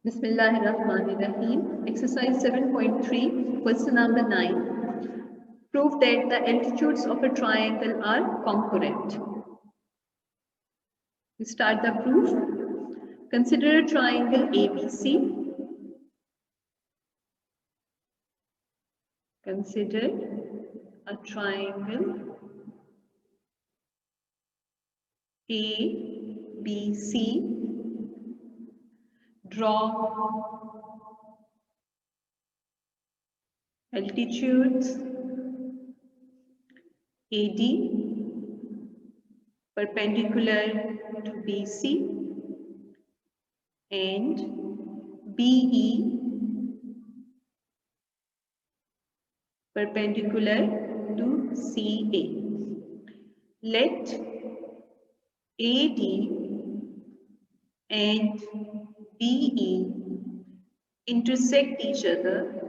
Bismillahirrahmanirrahim. Exercise 7.3, question number 9. Prove that the altitudes of a triangle are congruent. We start the proof. Consider a triangle ABC. Consider a triangle ABC. Draw altitudes AD perpendicular to BC and BE perpendicular to CA. Let AD and BE intersect each other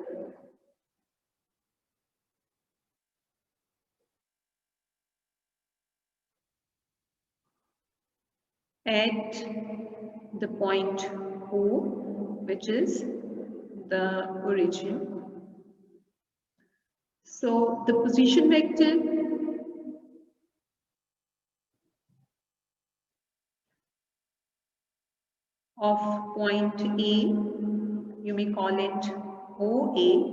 at the point O, which is the origin. So the position vector of point A, you may call it OA,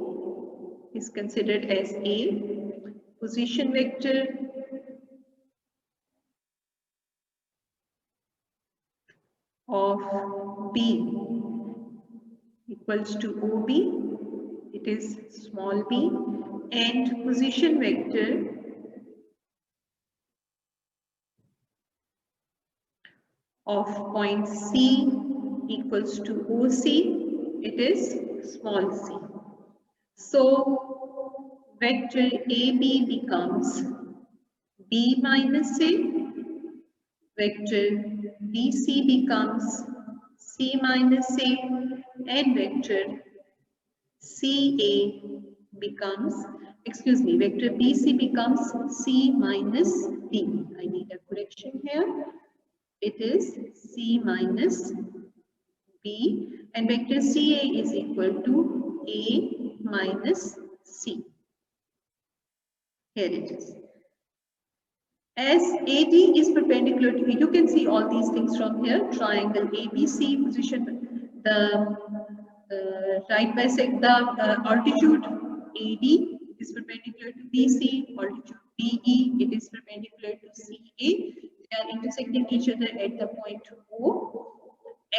is considered as A. Position vector of B equals to OB, it is small b, and position vector of point C equals to OC, it is small c. So vector AB becomes B minus A, vector BC becomes C minus A, and vector vector BC becomes C minus B. I need a correction here. It is C minus B, and vector CA is equal to A minus C. Here it is. As AD is perpendicular to, you can see all these things from here. Triangle ABC position, the right bisect, the altitude AD is perpendicular to BC, altitude BE, it is perpendicular to CA. They are intersecting each other at the point O.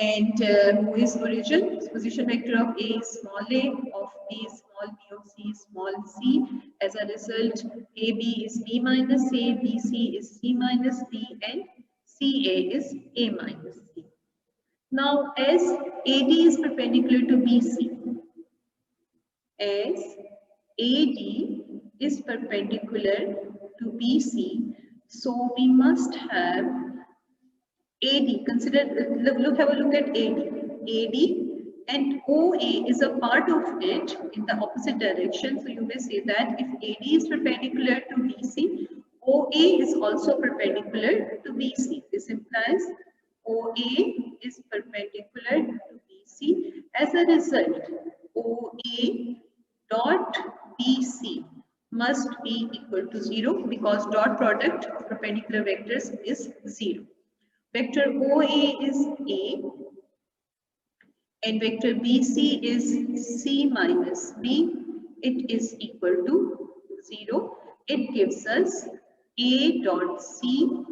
And O is origin, position vector of A is small a, of B is small b, of C is small c. As a result, AB is B minus A, BC is C minus B, and CA is A minus C. Now, as AD is perpendicular to BC, as AD is perpendicular to BC, so we must have AD, have a look at AD. AD and OA is a part of it in the opposite direction. So you may say that if AD is perpendicular to BC, OA is also perpendicular to BC. This implies OA is perpendicular to BC. As a result, OA dot BC must be equal to 0 because dot product of perpendicular vectors is 0. Vector OA is A and vector BC is C minus B. It is equal to 0. It gives us A dot C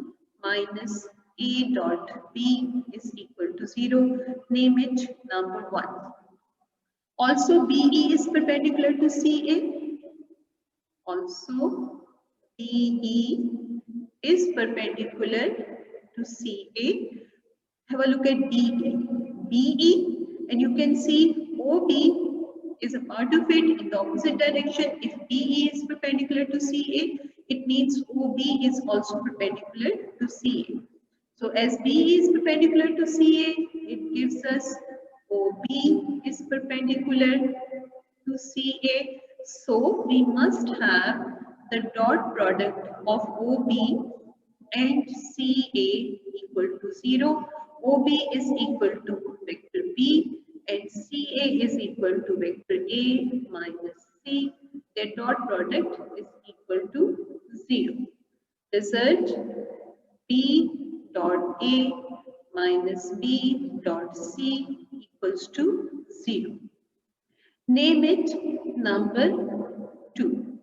minus A dot B is equal to 0. Name it number 1. Also BE is perpendicular to CA. Also BE is perpendicular to CA. Have a look at BE. BE, and you can see OB is a part of it in the opposite direction. If BE is perpendicular to CA, it means OB is also perpendicular to CA. So as BE is perpendicular to CA, it gives us OB is perpendicular to CA. So we must have the dot product of OB and CA equal to 0. OB is equal to vector B and is equal to vector A minus C. Their dot product is equal to 0. Result, B dot A minus B dot C equals to 0. Name it number 2.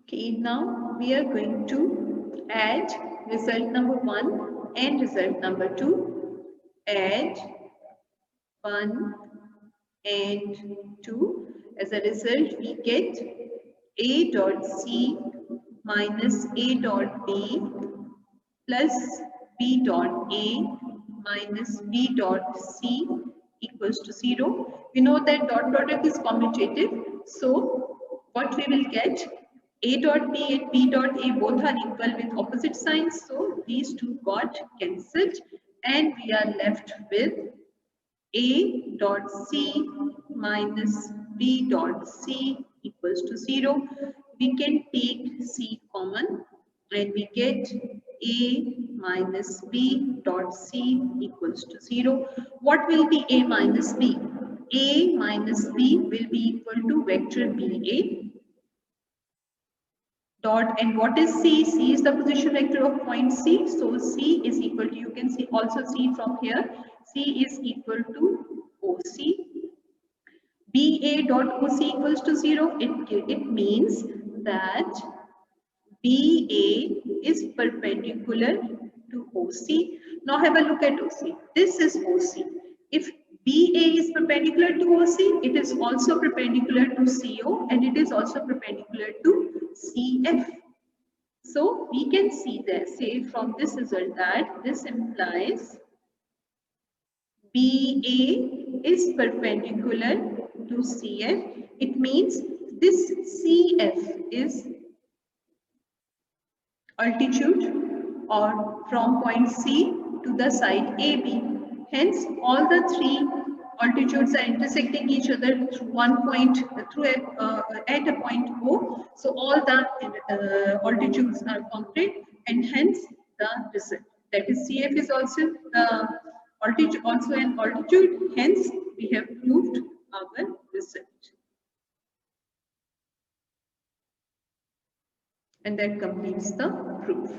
Okay, now we are going to add result number 1 and result number 2. Add 1 and 2. As a result, we get A dot C minus A dot B plus B dot A minus B dot C equals to 0. We know that dot product is commutative. So what we will get, A dot B and B dot A both are equal with opposite signs. So these two got cancelled and we are left with A dot C minus B dot C equals to 0. We can take C common and we get A minus B dot C equals to 0. What will be A minus B? A minus B will be equal to vector BA dot, and what is C? C is the position vector of point C. So C is equal to, you can see also see from here, C is equal to OC. BA dot OC equals to 0. It means that BA is perpendicular to OC. Now have a look at OC. This is OC. If BA is perpendicular to OC, it is also perpendicular to CO and it is also perpendicular to CF. So we can see that, say from this result, that this implies BA is perpendicular to CF. It means this CF is altitude or from point C to the side AB. Hence, all the three altitudes are intersecting each other through one point, at a point O. So all the altitudes are concrete, and hence the result. That is, CF is also altitude, also an altitude. Hence, we have proved our result. And that completes the proof.